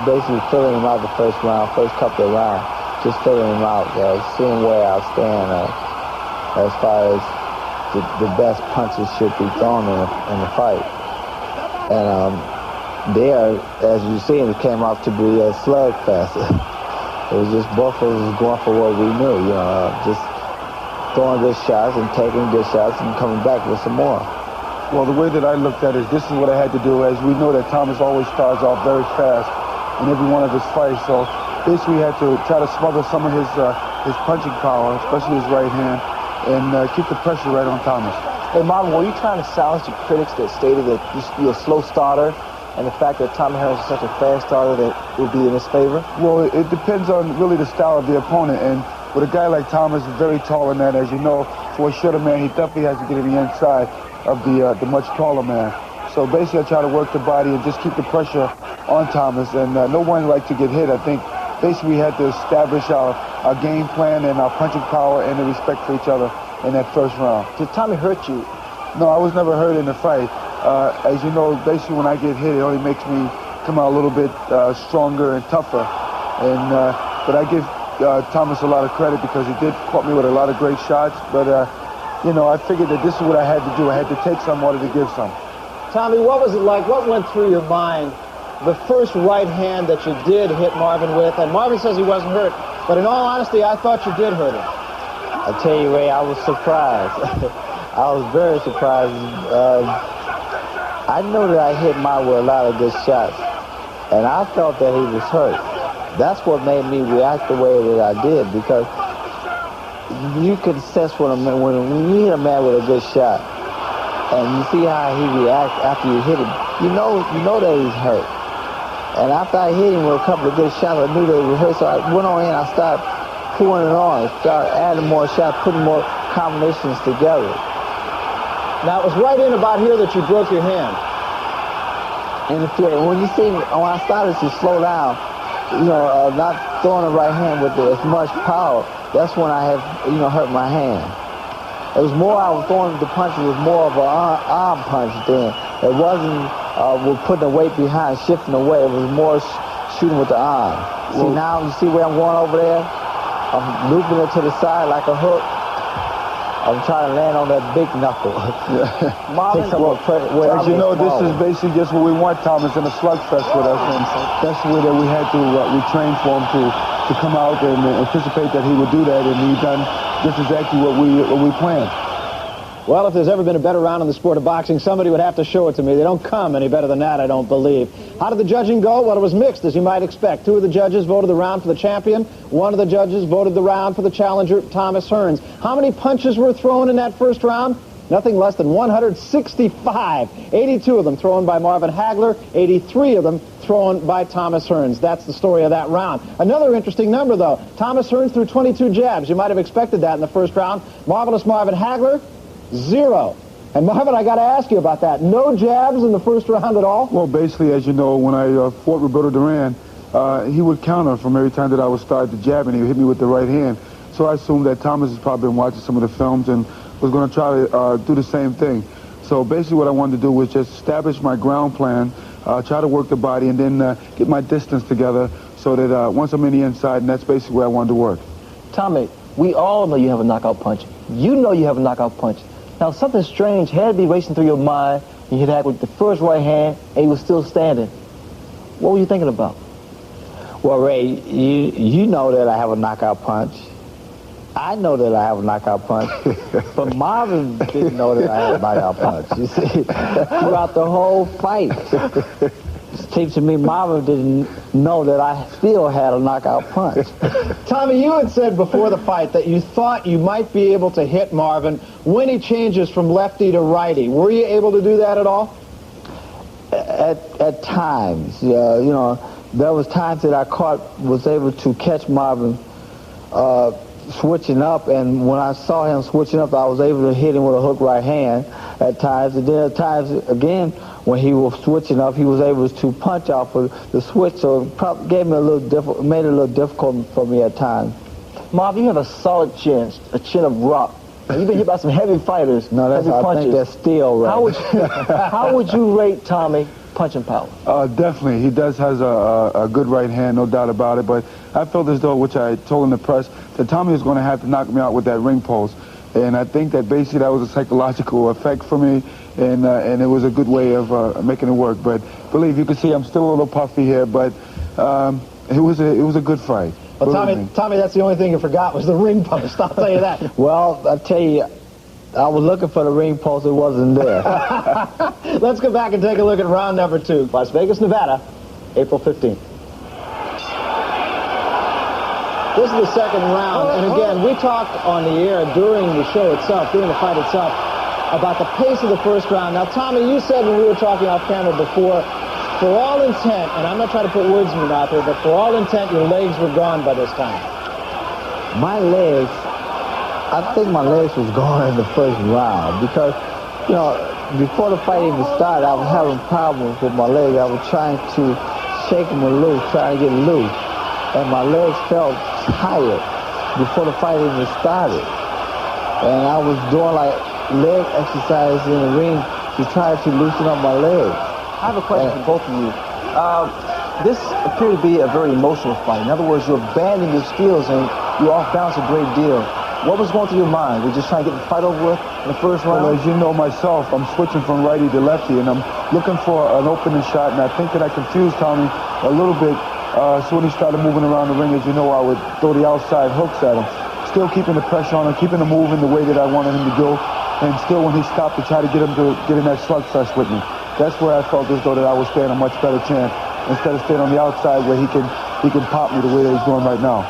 basically filling him out the first couple of rounds, just filling him out, seeing where I stand as far as the best punches should be thrown in the fight. And there, as you see, it came out to be a slugfest. It was just both of us going for what we knew, just throwing good shots and taking good shots and coming back with some more. Well, the way that I looked at it, this is what I had to do, as we know that Thomas always starts off very fast in every one of his fights. So basically we had to try to smother some of his punching power, especially his right hand, and keep the pressure right on Thomas. Hey, Marvin, were you trying to silence the critics that stated that you're a slow starter, and the fact that Tommy Hearns is such a fast starter that would be in his favor? Well, it depends on really the style of the opponent, and with a guy like Thomas, very tall in that, as you know, for a shorter man, he definitely has to get in the inside of the much taller man. So basically, I try to work the body and just keep the pressure on Thomas, and no one liked to get hit. I think basically we had to establish our game plan and our punching power and the respect for each other in that first round. Did Tommy hurt you? No, I was never hurt in the fight. as you know, basically when I get hit, it only makes me come out a little bit stronger and tougher. And but I give Thomas a lot of credit because he did caught me with a lot of great shots. But you know, I figured that this is what I had to do. I had to take some, wanted to give some. Tommy, what was it like? What went through your mind the first right hand that you did hit Marvin with? And Marvin says he wasn't hurt, but in all honesty, I thought you did hurt him. I tell you, Ray, I was surprised. I was very surprised. I know that I hit Marvin with a lot of good shots, and I felt that he was hurt. That's what made me react the way that I did, because you could assess when you hit a man with a good shot, and you see how he reacts after you hit him. You know that he's hurt. And after I hit him with a couple of good shots, I knew that he was hurt, so I went on in. I started pulling it on, started adding more shots, putting more combinations together. Now, it was right in about here that you broke your hand. And when you see me, when I started to slow down, you know, not throwing the right hand with as much power, that's when I had, you know, hurt my hand. It was more, I was throwing the punches with more of an arm punch then. It wasn't with putting the weight behind, shifting away. It was more shooting with the arm. See now, you see where I'm going over there? I'm looping it to the side like a hook. I'm trying to land on that big knuckle. Marvin, as you know, this is basically just what we want, Thomas, in a slugfest with us. And that's the way that we had to, we trained for him to come out and anticipate that he would do that, and he's done just exactly what we planned. Well, if there's ever been a better round in the sport of boxing, somebody would have to show it to me. They don't come any better than that, I don't believe. How did the judging go? Well, it was mixed, as you might expect. 2 of the judges voted the round for the champion. 1 of the judges voted the round for the challenger, Thomas Hearns. How many punches were thrown in that first round? Nothing less than 165. 82 of them thrown by Marvin Hagler, 83 of them thrown by Thomas Hearns. That's the story of that round. Another interesting number, though. Thomas Hearns threw 22 jabs. You might have expected that in the first round. Marvelous Marvin Hagler, 0. And Marvin, I got to ask you about that. No jabs in the first round at all? Well, basically, as you know, when I fought Roberto Durán, he would counter from every time that I would start to jab, and he would hit me with the right hand. So I assumed that Thomas has probably been watching some of the films and was going to try to do the same thing. So basically what I wanted to do was just establish my ground plan, try to work the body, and then get my distance together so that once I'm in the inside, and that's basically where I wanted to work. Tommy, we all know you have a knockout punch. You know you have a knockout punch. Now, something strange had to be racing through your mind. You hit Hagler with the first right hand, and he was still standing. What were you thinking about? Well, Ray, you know that I have a knockout punch. I know that I have a knockout punch, but Marvin didn't know that I had a knockout punch. You see, throughout the whole fight, it seems to me Marvin didn't know that I still had a knockout punch. Tommy, you had said before the fight that you thought you might be able to hit Marvin when he changes from lefty to righty. Were you able to do that at all? At times, you know, there was times that I was able to catch Marvin switching up, and when I saw him switching up, I was able to hit him with a hook right hand at times. And then at times, again, when he was switching up, he was able to punch off of the switch, so it probably gave me made it a little difficult for me at times. Marvin, you have a solid chin, a chin of rock. You've been hit by some heavy fighters. No, I think that's steel, right? How would you rate Tommy punching power? Definitely. He has a good right hand, no doubt about it. But I felt as though, which I told in the press, that Tommy was going to have to knock me out with that ring post. And I think that basically that was a psychological effect for me, and it was a good way of making it work. But believe you can see I'm still a little puffy here, but it was a good fight. Well, Tommy, that's the only thing you forgot was the ring post. I'll tell you that. Well, I tell you, I was looking for the ring post. It wasn't there. Let's go back and take a look at round number 2. Las Vegas, Nevada, April 15th. This is the second round, and again, we talked on the air during the show itself, during the fight itself, about the pace of the first round. Now, Tommy, you said when we were talking off camera before, for all intent, and I'm not trying to put words in your mouth here, but for all intent, your legs were gone by this time. My legs, I think my legs was gone in the first round because, you know, before the fight even started, I was having problems with my legs. I was trying to shake them loose, trying to get loose, and my legs felt tired before the fight even started. And I was doing like leg exercises in the ring to try to loosen up my legs. I have a question for both of you. This appeared to be a very emotional fight. In other words, you're abandoning your skills and you're off balance a great deal. What was going through your mind? Were you just trying to get the fight over with in the first round? Well, as you know myself, I'm switching from righty to lefty, and I'm looking for an opening shot, and I think that I confused Tommy a little bit. So when he started moving around the ring, as you know, I would throw the outside hooks at him, still keeping the pressure on him, keeping him moving the way that I wanted him to do, and still when he stopped to try to get him to get in that slugfest with me. That's where I felt as though that I was standing a much better chance instead of staying on the outside where he can pop me the way that he's doing right now.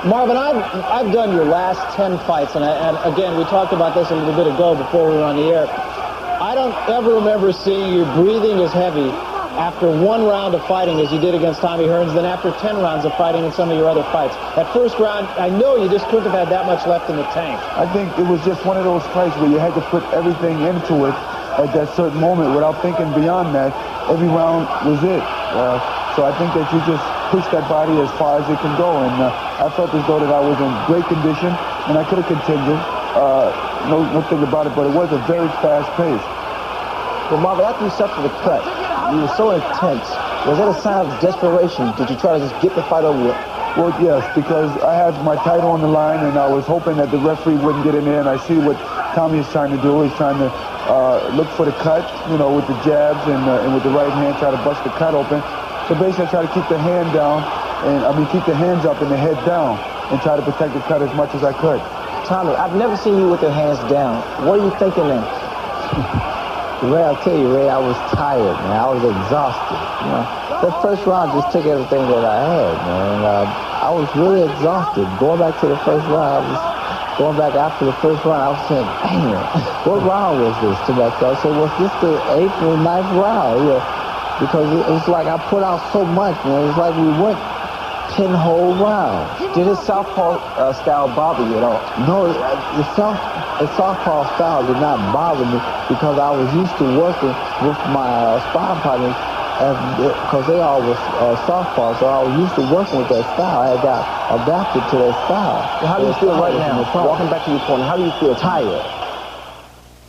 Marvin, I've done your last 10 fights, and again, we talked about this a little bit ago before we were on the air. I don't ever remember seeing you breathing as heavy after one round of fighting as you did against Tommy Hearns than after 10 rounds of fighting in some of your other fights. That first round, I know you just couldn't have had that much left in the tank. I think it was just one of those fights where you had to put everything into it at that certain moment without thinking beyond that. Every round was it. So I think that you just push that body as far as it can go, and I felt as though that I was in great condition, and I could have continued. No thing about it, but it was a very fast pace. Well, Marvin, after you suffered the cut, you were so intense. Was that a sign of desperation? Did you try to just get the fight over with? Well, yes, because I had my title on the line, and I was hoping that the referee wouldn't get in there, and I see what Tommy is trying to do. He's trying to look for the cut, with the jabs and with the right hand, try to bust the cut open. So basically, I try to keep the hand down, keep the hands up and the head down, and try to protect the cut as much as I could. Tommy, I've never seen you with your hands down. What are you thinking then? Ray, I'll tell you, Ray, I was tired, man. I was exhausted. That first round just took everything that I had, man. I was really exhausted. Going back to the first round, going back after the first round, I was saying, "Damn, what round was this?" To myself, I said, "Was this the 8th or 9th round?" Because it was like I put out so much, man. It was like we went 10 whole rounds. Did his southpaw style bother you at all? No, the southpaw style did not bother me because I was used to working with my sparring partners, because they all was southpaw, so I was used to working with that style. I got adapted to that style. Well, how do you feel right now? Walking back to your corner, how do you feel? Tired.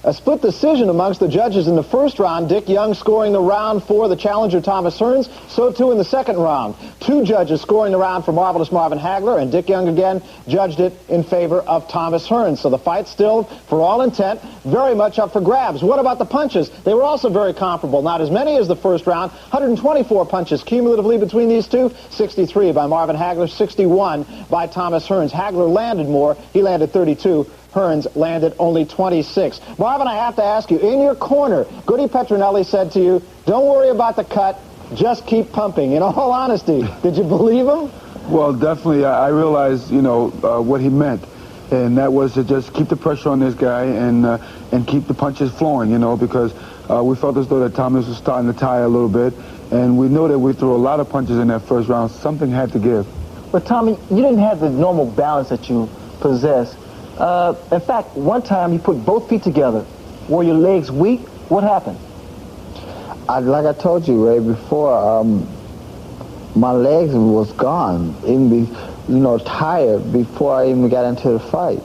A split decision amongst the judges in the first round. Dick Young scoring the round for the challenger Thomas Hearns. So too in the second round. 2 judges scoring the round for Marvelous Marvin Hagler, and Dick Young again judged it in favor of Thomas Hearns. So the fight still, for all intent, very much up for grabs. What about the punches? They were also very comparable. Not as many as the first round. 124 punches cumulatively between these two. 63 by Marvin Hagler, 61 by Thomas Hearns. Hagler landed more. He landed 32. Hearns landed only 26. Marvin, I have to ask you, in your corner, Goody Petronelli said to you, "Don't worry about the cut, just keep pumping." In all honesty, did you believe him? Well, definitely, I realized, what he meant, and that was to just keep the pressure on this guy and keep the punches flowing, because we felt as though that Thomas was starting to tire a little bit, and we knew that we threw a lot of punches in that first round. Something had to give. But Tommy, you didn't have the normal balance that you possess. In fact, one time you put both feet together. Were your legs weak? What happened? Like I told you, Ray, before, my legs was gone, tired before I even got into the fight.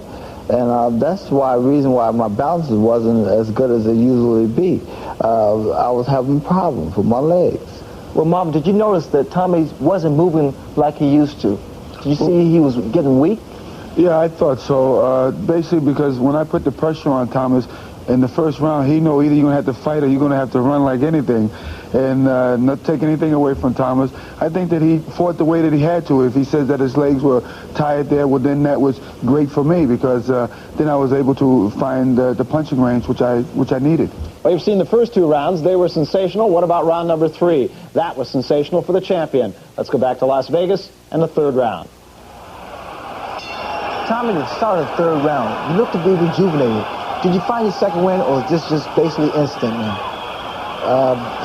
And that's the reason why my balance wasn't as good as it usually be. I was having problems with my legs. Well, Mom, did you notice that Tommy wasn't moving like he used to? Did you see he was getting weak? Yeah, I thought so. Basically, because when I put the pressure on Thomas in the first round, he knew either you're going to have to fight or you're going to have to run like anything, and not take anything away from Thomas. I think that he fought the way that he had to. If he says that his legs were tired there, well, then that was great for me, because then I was able to find the punching range which I needed. Well, you've seen the first 2 rounds. They were sensational. What about round number 3? That was sensational for the champion. Let's go back to Las Vegas and the 3rd round. Tommy, the start of the 3rd round, you looked to be rejuvenated. Did you find your second win, or is this just basically instinct now?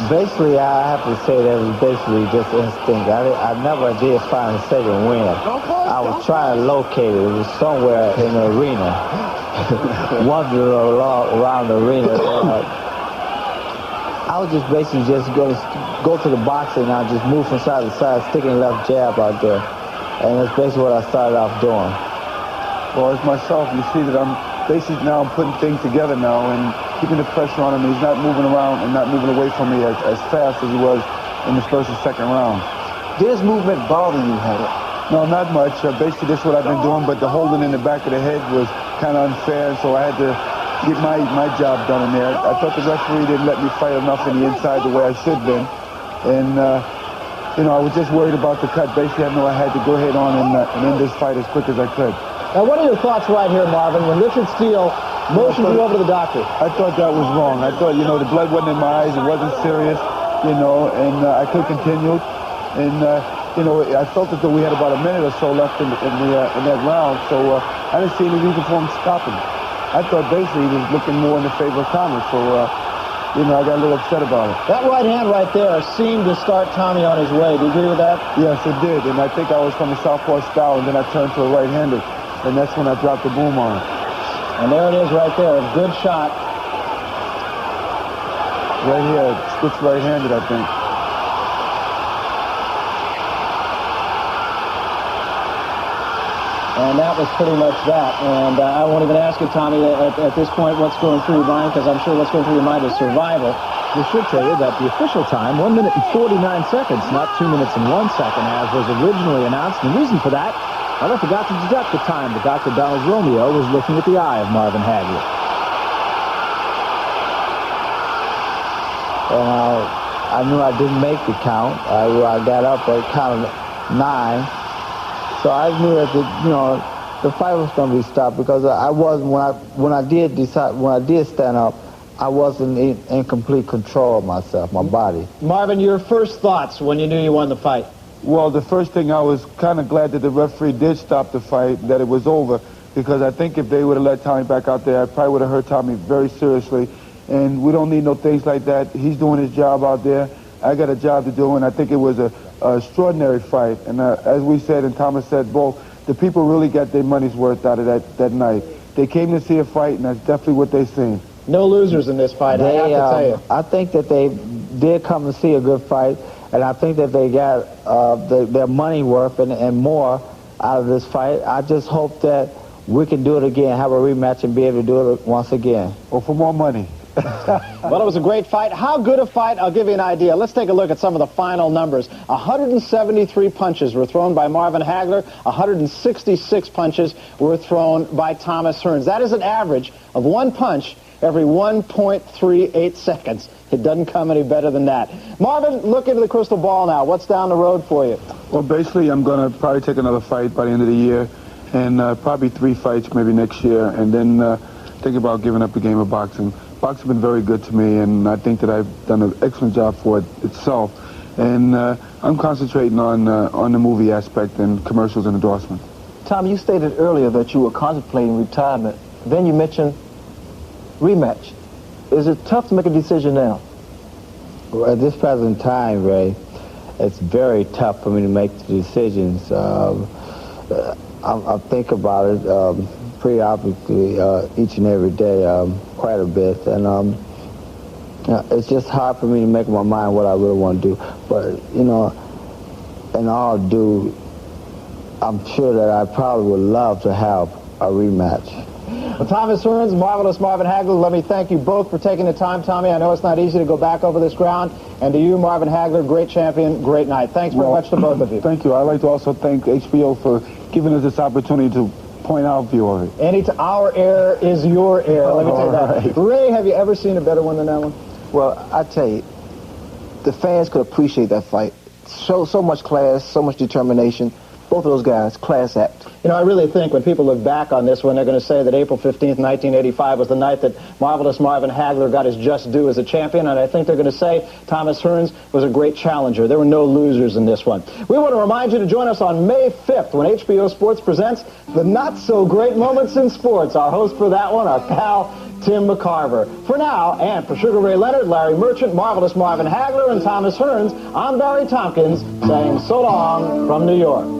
Basically, I have to say that it was basically just instinct. I never did find a second win. I was trying to locate it. It was somewhere in the arena. Wandering around the arena. I was just basically going to go to the boxing and I just move from side to side, sticking left jab out there. And that's basically what I started off doing. Well, as myself, you see that I'm basically now putting things together now, and keeping the pressure on him. He's not moving around and not moving away from me as fast as he was in the first and second round. Did his movement bother you, Hagler? No, not much. Basically, this is what I've been doing, but the holding in the back of the head was kind of unfair, so I had to get my job done in there. I thought the referee didn't let me fight enough in the inside the way I should have been. And, you know, I was just worried about the cut. Basically, I know I had to go ahead on and end this fight as quick as I could. Now, what are your thoughts right here, Marvin, when Richard Steele motioned you over to the doctor? I thought that was wrong. I thought, you know, the blood wasn't in my eyes. It wasn't serious, you know, and I could have continued. And, you know, I felt as though we had about a minute or so left in that round, so I didn't see any reason for him stopping. I thought basically he was looking more in the favor of Thomas, so, you know, I got a little upset about it. That right hand right there seemed to start Tommy on his way. Do you agree with that? Yes, it did, and I think I was from the southpaw style, and then I turned to a right-hander, and that's when I dropped the boom on him. And there it is right there, a good shot. Right here, switched right-handed, I think. And that was pretty much that. And I won't even ask you, Tommy, at this point, what's going through your mind, because I'm sure what's going through your mind is survival. We should tell you that the official time, 1 minute and 49 seconds, not 2 minutes and 1 second, as was originally announced. And the reason for that, well, I forgot to deduct the time, but Dr. Donald Romeo was looking at the eye of Marvin Hagler. And I knew I didn't make the count. I got up at count of 9. So I knew that the fight was going to be stopped, because I wasn't, when I did stand up, I wasn't in complete control of myself, my body. Marvin, your first thoughts when you knew you won the fight? Well, the first thing, I was kind of glad that the referee did stop the fight, that it was over, because I think if they would have let Tommy back out there, I probably would have hurt Tommy very seriously. And we don't need no things like that. He's doing his job out there. I got a job to do, and I think it was a extraordinary fight. And as we said, and Thomas said both, the people really got their money's worth out of that night. They came to see a fight, and that's definitely what they seen. No losers in this fight, I have to tell you. I think that they did come to see a good fight, and I think that they got their money worth and more out of this fight. I just hope that we can do it again, have a rematch, and be able to do it once again. Or for more money. Well, it was a great fight. How good a fight? I'll give you an idea. Let's take a look at some of the final numbers. 173 punches were thrown by Marvin Hagler. 166 punches were thrown by Thomas Hearns. That is an average of 1 punch every 1.38 seconds. It doesn't come any better than that. Marvin, look into the crystal ball now. What's down the road for you? Well, basically, I'm going to probably take another fight by the end of the year, and probably 3 fights maybe next year, and then think about giving up the game of boxing. Boxing's been very good to me, and I think that I've done an excellent job for it itself. And I'm concentrating on the movie aspect and commercials and endorsements. Tom, you stated earlier that you were contemplating retirement. Then you mentioned rematch. Is it tough to make a decision now? Well, at this present time, Ray, it's very tough for me to make the decisions. I think about it pretty obviously each and every day, quite a bit, and it's just hard for me to make my mind what I really want to do. But you know, in all due, I'm sure that I probably would love to have a rematch. Well, Thomas Hearns, Marvelous Marvin Hagler, let me thank you both for taking the time, Tommy. I know it's not easy to go back over this ground. And to you, Marvin Hagler, great champion, great night. Thanks very much to both of you. Thank you. I'd like to also thank HBO for giving us this opportunity to point out view of it. Our air is your air. Let me tell you that. Right. Ray, have you ever seen a better one than that one? Well, I tell you, the fans could appreciate that fight. So much class, so much determination. Both of those guys, class act. You know, I really think when people look back on this one, they're going to say that April 15th, 1985 was the night that Marvelous Marvin Hagler got his just due as a champion, and I think they're going to say Thomas Hearns was a great challenger. There were no losers in this one. We want to remind you to join us on May 5th when HBO Sports presents the Not-So-Great Moments in Sports. Our host for that one, our pal, Tim McCarver. For now, and for Sugar Ray Leonard, Larry Merchant, Marvelous Marvin Hagler, and Thomas Hearns, I'm Barry Tompkins saying so long from New York.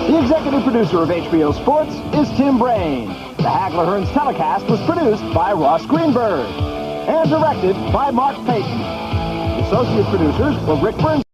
The executive producer of HBO Sports is Tim Brain. The Hagler-Hearns telecast was produced by Ross Greenberg and directed by Mark Payton. The Associate producers were Rick Burns.